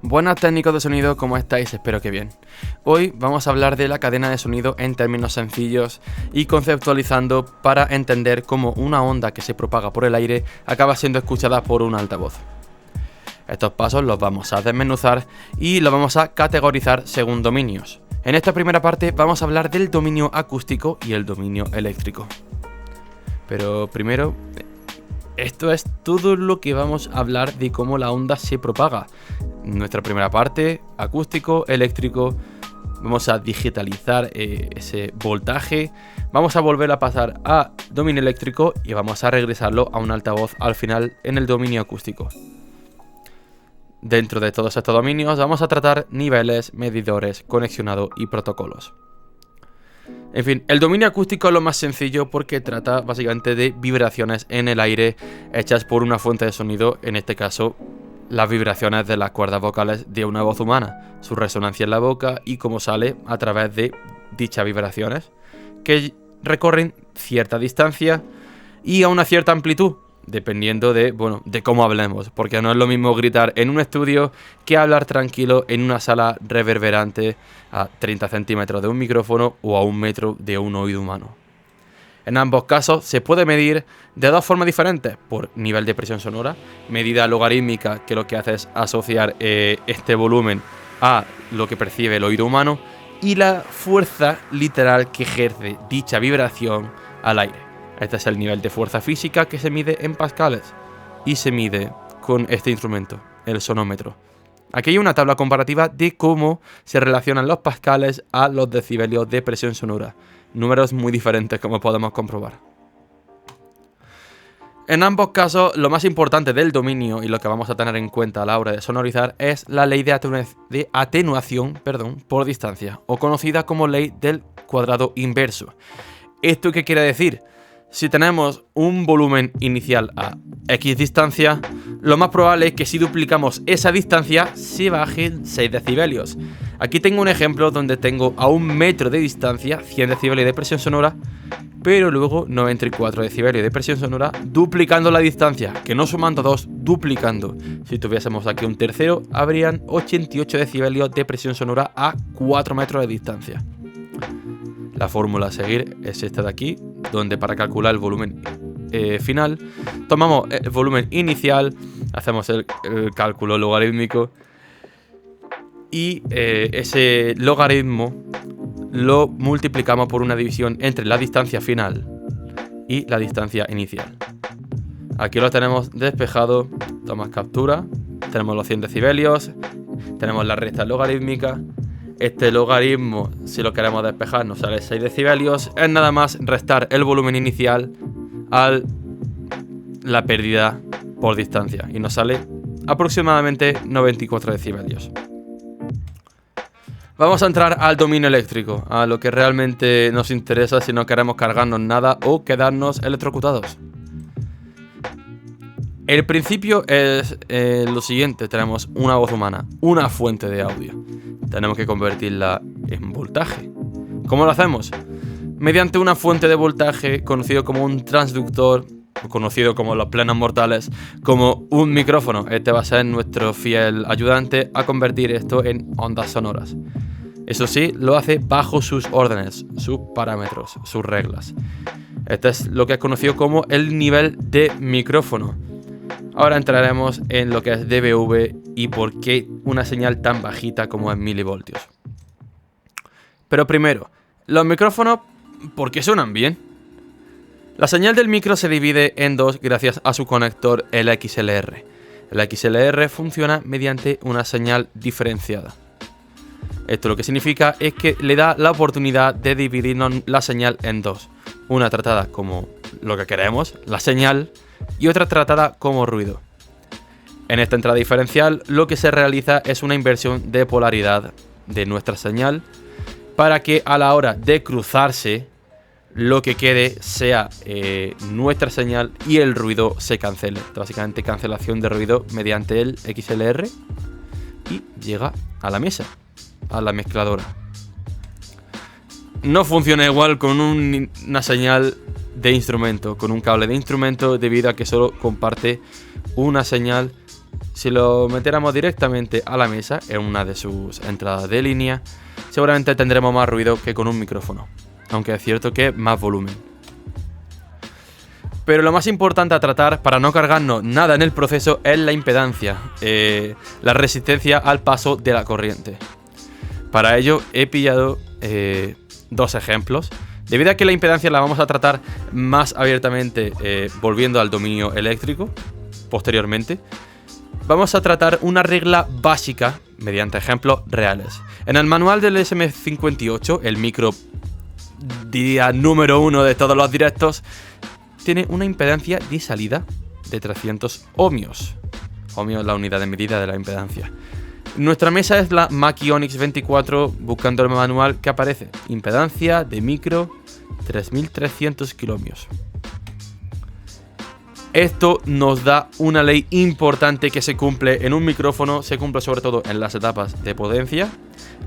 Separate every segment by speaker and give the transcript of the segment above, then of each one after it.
Speaker 1: Buenas técnicos de sonido, ¿cómo estáis? Espero que bien. Hoy vamos a hablar de la cadena de sonido en términos sencillos y conceptualizando para entender cómo una onda que se propaga por el aire acaba siendo escuchada por un altavoz. Estos pasos los vamos a desmenuzar y los vamos a categorizar según dominios. En esta primera parte vamos a hablar del dominio acústico y el dominio eléctrico. Pero primero, esto es todo lo que vamos a hablar de cómo la onda se propaga. Nuestra primera parte, acústico, eléctrico, vamos a digitalizar ese voltaje, vamos a volver a pasar a dominio eléctrico y vamos a regresarlo a un altavoz al final en el dominio acústico. Dentro de todos estos dominios vamos a tratar niveles, medidores, conexionado y protocolos. En fin, el dominio acústico es lo más sencillo porque trata básicamente de vibraciones en el aire hechas por una fuente de sonido, en este caso las vibraciones de las cuerdas vocales de una voz humana, su resonancia en la boca y cómo sale a través de dichas vibraciones, que recorren cierta distancia y a una cierta amplitud, dependiendo de cómo hablemos, porque no es lo mismo gritar en un estudio que hablar tranquilo en una sala reverberante a 30 centímetros de un micrófono o a 1 metro de un oído humano. En ambos casos se puede medir de dos formas diferentes, por nivel de presión sonora, medida logarítmica, que lo que hace es asociar este volumen a lo que percibe el oído humano, y la fuerza literal que ejerce dicha vibración al aire. Este es el nivel de fuerza física que se mide en pascales y se mide con este instrumento, el sonómetro. Aquí hay una tabla comparativa de cómo se relacionan los pascales a los decibelios de presión sonora. Números muy diferentes, como podemos comprobar. En ambos casos, lo más importante del dominio y lo que vamos a tener en cuenta a la hora de sonorizar es la ley de atenuación por distancia, o conocida como ley del cuadrado inverso. ¿Esto qué quiere decir? Si tenemos un volumen inicial a X distancia, lo más probable es que si duplicamos esa distancia se bajen 6 decibelios. Aquí tengo un ejemplo donde tengo a 1 metro de distancia 100 decibelios de presión sonora, pero luego 94 decibelios de presión sonora duplicando la distancia, que no sumando 2, duplicando. Si tuviésemos aquí un tercero, habrían 88 decibelios de presión sonora a 4 metros de distancia. La fórmula a seguir es esta de aquí, donde para calcular el volumen final, tomamos el volumen inicial, hacemos el cálculo logarítmico y ese logaritmo lo multiplicamos por una división entre la distancia final y la distancia inicial. Aquí lo tenemos despejado, tomas captura, tenemos los 100 decibelios, tenemos la recta logarítmica. Este logaritmo, si lo queremos despejar, nos sale 6 decibelios. Es nada más restar el volumen inicial a la pérdida por distancia y nos sale aproximadamente 94 decibelios. Vamos a entrar al dominio eléctrico, a lo que realmente nos interesa si no queremos cargarnos nada o quedarnos electrocutados. El principio es lo siguiente: tenemos una voz humana, una fuente de audio. Tenemos que convertirla en voltaje. ¿Cómo lo hacemos? Mediante una fuente de voltaje conocido como un transductor, conocido como los plenos mortales, como un micrófono. Este va a ser nuestro fiel ayudante a convertir esto en ondas sonoras. Eso sí, lo hace bajo sus órdenes, sus parámetros, sus reglas. Este es lo que es conocido como el nivel de micrófono. Ahora entraremos en lo que es dBV y por qué una señal tan bajita como en milivoltios. Pero primero, los micrófonos, ¿por qué suenan bien? La señal del micro se divide en dos gracias a su conector, el XLR. El XLR funciona mediante una señal diferenciada. Esto lo que significa es que le da la oportunidad de dividirnos la señal en dos. Una tratada como lo que queremos, la señal, y otra tratada como ruido. En esta entrada diferencial lo que se realiza es una inversión de polaridad de nuestra señal para que a la hora de cruzarse lo que quede sea nuestra señal y el ruido se cancele. Básicamente cancelación de ruido mediante el XLR y llega a la mesa, a la mezcladora. No funciona igual con una señal de instrumento, con un cable de instrumento, debido a que solo comparte una señal Si lo metiéramos directamente a la mesa, en una de sus entradas de línea, seguramente tendremos más ruido que con un micrófono, aunque es cierto que más volumen. Pero lo más importante a tratar para no cargarnos nada en el proceso es la impedancia, la resistencia al paso de la corriente. Para ello he pillado dos ejemplos. Debido a que la impedancia la vamos a tratar más abiertamente volviendo al dominio eléctrico posteriormente, vamos a tratar una regla básica mediante ejemplos reales. En el manual del SM58, el micro día número 1 de todos los directos, tiene una impedancia de salida de 300 ohmios. Ohmios es la unidad de medida de la impedancia. Nuestra mesa es la Mackie Onyx 24, buscando el manual que aparece. Impedancia de micro 3300 kiloohmios. Esto nos da una ley importante que se cumple en un micrófono, se cumple sobre todo en las etapas de potencia,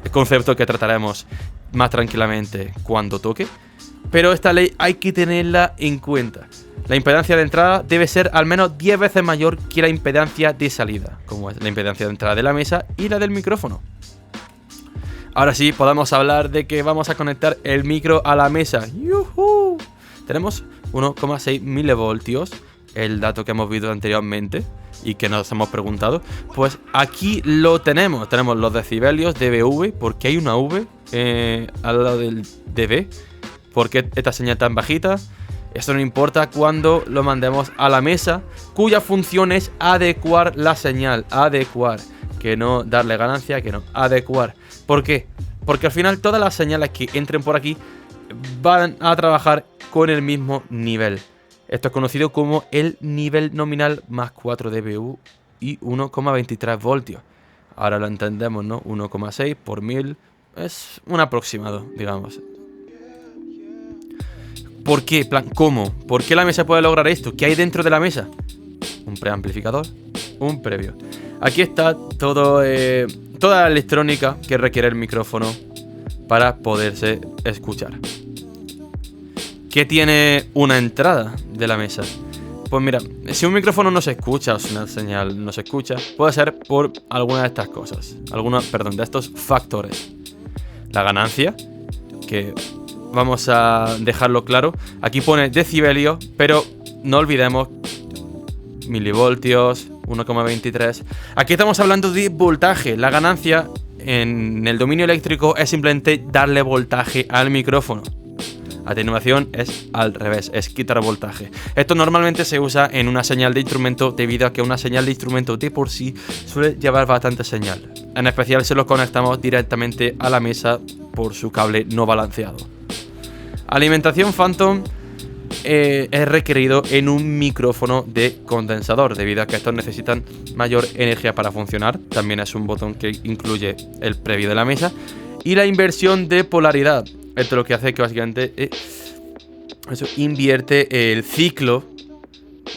Speaker 1: el concepto que trataremos más tranquilamente cuando toque, pero esta ley hay que tenerla en cuenta. La impedancia de entrada debe ser al menos 10 veces mayor que la impedancia de salida, como es la impedancia de entrada de la mesa y la del micrófono. Ahora sí, podemos hablar de que vamos a conectar el micro a la mesa. ¡Yuhu! Tenemos 1,6 milivoltios, el dato que hemos visto anteriormente y que nos hemos preguntado. Pues aquí lo tenemos. Tenemos los decibelios dBV, porque hay una V al lado del dB. ¿Por qué esta señal tan bajita? Esto no importa cuando lo mandemos a la mesa, cuya función es adecuar la señal. Adecuar, que no darle ganancia, que no, adecuar. ¿Por qué? Porque al final todas las señales que entren por aquí van a trabajar con el mismo nivel. Esto es conocido como el nivel nominal más 4 dBu y 1,23 voltios. Ahora lo entendemos, ¿no? 1,6 por 1000 es un aproximado, digamos. ¿Por qué? ¿Cómo? ¿Por qué la mesa puede lograr esto? ¿Qué hay dentro de la mesa? Un preamplificador, un previo. Aquí está toda la electrónica que requiere el micrófono para poderse escuchar. ¿Qué tiene una entrada de la mesa? Pues mira, si un micrófono no se escucha o si una señal no se escucha, puede ser por alguna de estas cosas. De estos factores. La ganancia, que vamos a dejarlo claro. Aquí pone decibelios, pero no olvidemos milivoltios, 1,23. Aquí estamos hablando de voltaje. La ganancia en el dominio eléctrico es simplemente darle voltaje al micrófono. Atenuación es al revés, es quitar voltaje. Esto normalmente se usa en una señal de instrumento debido a que una señal de instrumento de por sí suele llevar bastante señal. En especial si lo conectamos directamente a la mesa por su cable no balanceado. Alimentación Phantom es requerido en un micrófono de condensador, debido a que estos necesitan mayor energía para funcionar. También es un botón que incluye el previo de la mesa. Y la inversión de polaridad. Esto lo que hace es que básicamente invierte el ciclo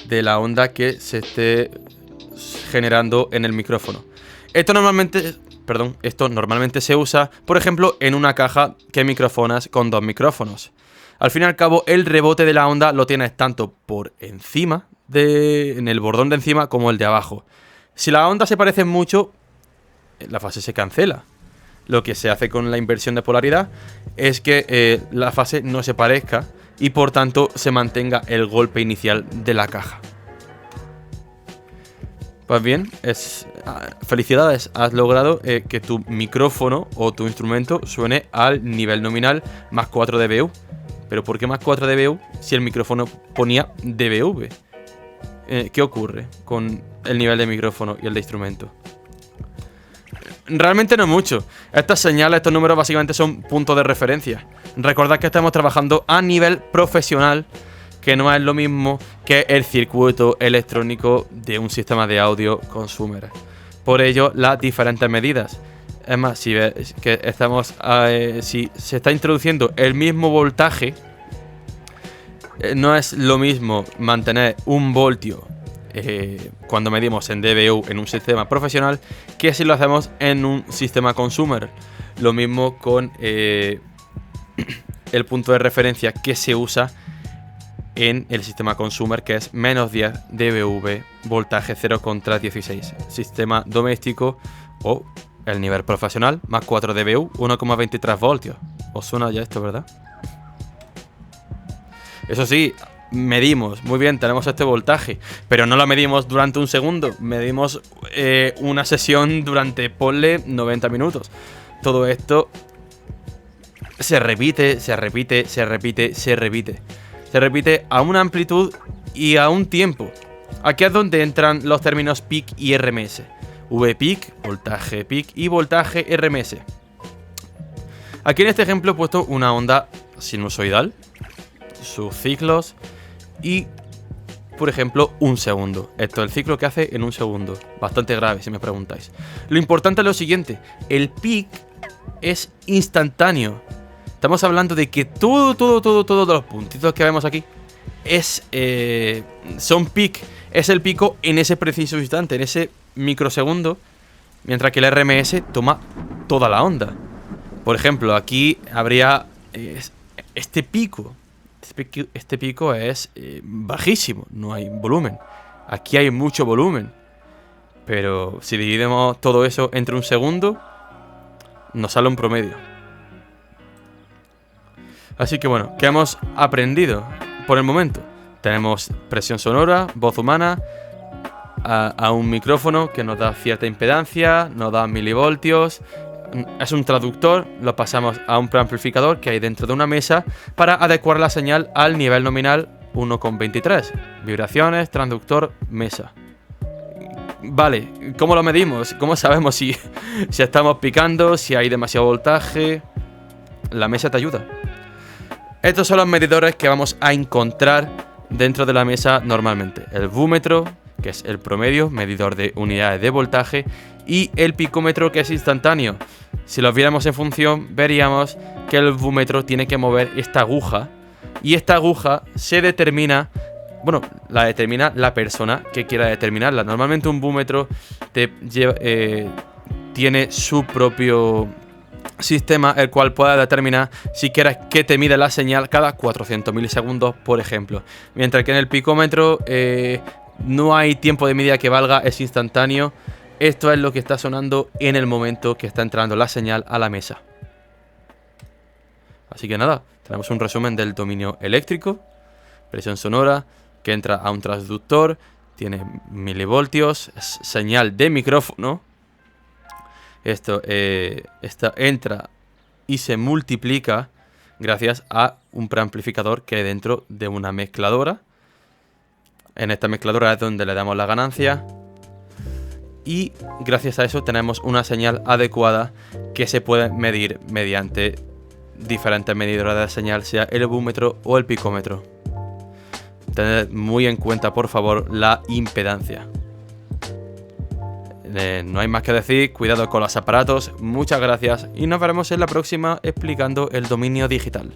Speaker 1: de la onda que se esté generando en el micrófono. Esto normalmente se usa, por ejemplo, en una caja que microfonas con dos micrófonos. Al fin y al cabo, el rebote de la onda lo tienes tanto por encima, en el bordón de encima, como el de abajo. Si la onda se parece mucho, la fase se cancela. Lo que se hace con la inversión de polaridad es que la fase no se parezca y por tanto se mantenga el golpe inicial de la caja. Pues bien, felicidades, has logrado que tu micrófono o tu instrumento suene al nivel nominal más 4 dBu. ¿Pero por qué más 4 dBu si el micrófono ponía dBV? ¿Qué ocurre con el nivel de micrófono y el de instrumento? Realmente no mucho. Estas señales, estos números básicamente son puntos de referencia. Recordad que estamos trabajando a nivel profesional, que no es lo mismo que el circuito electrónico de un sistema de audio consumer. Por ello, las diferentes medidas. Es más, si ves que si se está introduciendo el mismo voltaje, no es lo mismo mantener un voltio cuando medimos en dBu en un sistema profesional que si lo hacemos en un sistema consumer. Lo mismo con el punto de referencia que se usa en el sistema consumer, que es menos 10 dBV, voltaje 0 contra 16. Sistema doméstico o el nivel profesional, más 4 dBU, 1,23 voltios. ¿Os suena ya esto, verdad? Eso sí, medimos, muy bien, tenemos este voltaje, pero no lo medimos durante un segundo, medimos una sesión durante, ponle, 90 minutos. Todo esto se repite, se repite, se repite, se repite. Se repite a una amplitud y a un tiempo. Aquí es donde entran los términos peak y RMS. V-peak, voltaje peak y voltaje RMS. Aquí en este ejemplo he puesto una onda sinusoidal, sus ciclos y, por ejemplo, un segundo. Esto es el ciclo que hace en un segundo. Bastante grave, si me preguntáis. Lo importante es lo siguiente. El peak es instantáneo. Estamos hablando de que todos los puntitos que vemos aquí son peak. Es el pico en ese preciso instante, en ese microsegundo. Mientras que el RMS toma toda la onda. Por ejemplo, aquí habría este pico. Este pico es bajísimo, no hay volumen. Aquí hay mucho volumen. Pero si dividimos todo eso entre un segundo, nos sale un promedio. Así que bueno, ¿qué hemos aprendido por el momento? Tenemos presión sonora, voz humana, a un micrófono que nos da cierta impedancia, nos da milivoltios. Es un traductor, lo pasamos a un preamplificador que hay dentro de una mesa para adecuar la señal al nivel nominal 1,23. Vibraciones, transductor, mesa. Vale, ¿cómo lo medimos? ¿Cómo sabemos si estamos picando, si hay demasiado voltaje? La mesa te ayuda. Estos son los medidores que vamos a encontrar dentro de la mesa normalmente. El vúmetro, que es el promedio, medidor de unidades de voltaje, y el picómetro, que es instantáneo. Si los viéramos en función, veríamos que el vúmetro tiene que mover esta aguja, y esta aguja se determina, bueno, la determina la persona que quiera determinarla. Normalmente un vúmetro tiene su propio sistema, el cual pueda determinar si quieres que te mida la señal cada 400 milisegundos, por ejemplo. Mientras que en el picómetro no hay tiempo de medida que valga, es instantáneo. Esto es lo que está sonando en el momento que está entrando la señal a la mesa. Así que nada, tenemos un resumen del dominio eléctrico, presión sonora, que entra a un transductor, tiene milivoltios, es señal de micrófono. Esto entra y se multiplica gracias a un preamplificador que hay dentro de una mezcladora. En esta mezcladora es donde le damos la ganancia. Y gracias a eso tenemos una señal adecuada que se puede medir mediante diferentes medidores de señal, sea el vúmetro o el picómetro. Tened muy en cuenta, por favor, la impedancia. No hay más que decir, cuidado con los aparatos, muchas gracias y nos veremos en la próxima explicando el dominio digital.